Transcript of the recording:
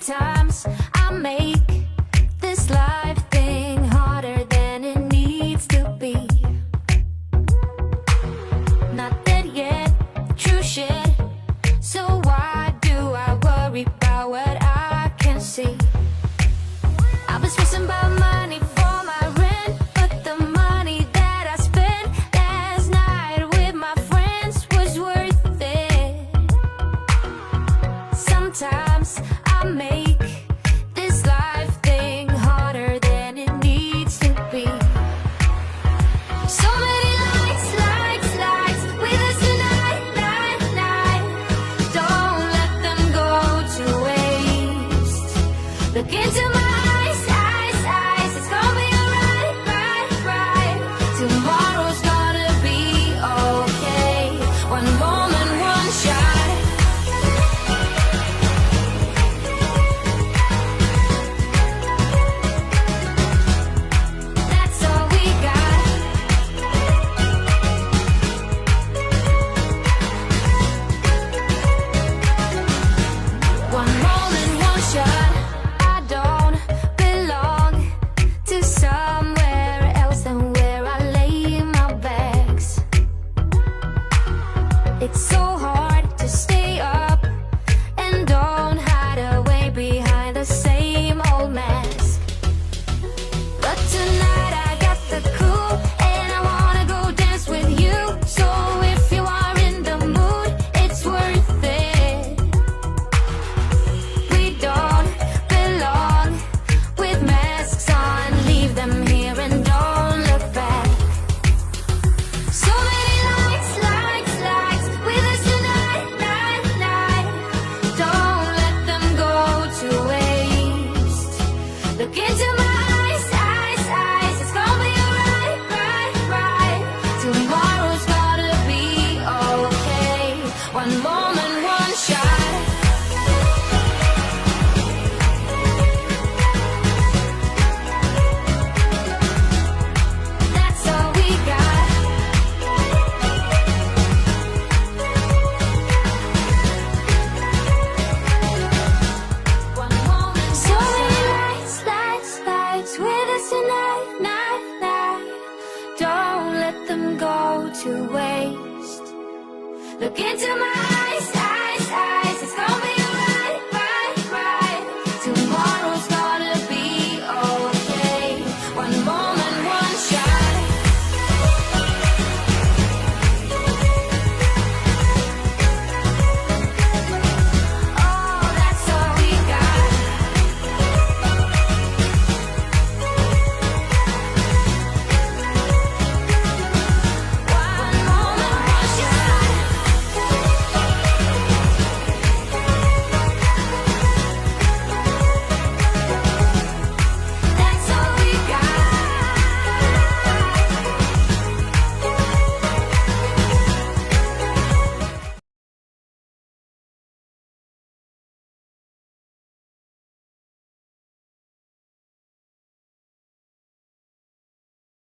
Sometimes I make this life thing harder than it needs to be. Not dead yet, true shit. So why do I worry about what I can't see? I've been stressing about money for my rent, but the money that I spent last night with my friends was worth it. Sometimes I make this life thing harder than it needs to be. So many lights, lights, lights with us tonight, night, night. Don't let them go to waste. Look into my eyes, eyes, eyes. It's gonna be alright, right, right. Tomorrow's gonna be okay. One moment, one shot. That's all we got. One moment, one shot. I don't belong to somewhere else than where I lay my bags. It's so hard to stay up and don't hide away behind the same old mask. But tonight I got the cool and I wanna go dance with you. So if you are in the mood, it's worth it. We don't belong with masks on. Leave them here and don't look back. So many lights, lights, lights with us tonight, night, night. Don't let them go to waste. Look into my eyes, eyes, eyes. It's gonna be alright, right, right. Tomorrow's gonna be okay. One moment, one shot. That's all we got. One moment, so many lights, lights, lights with us tonight, night, night. Don't let them go to waste. Look into my eyes.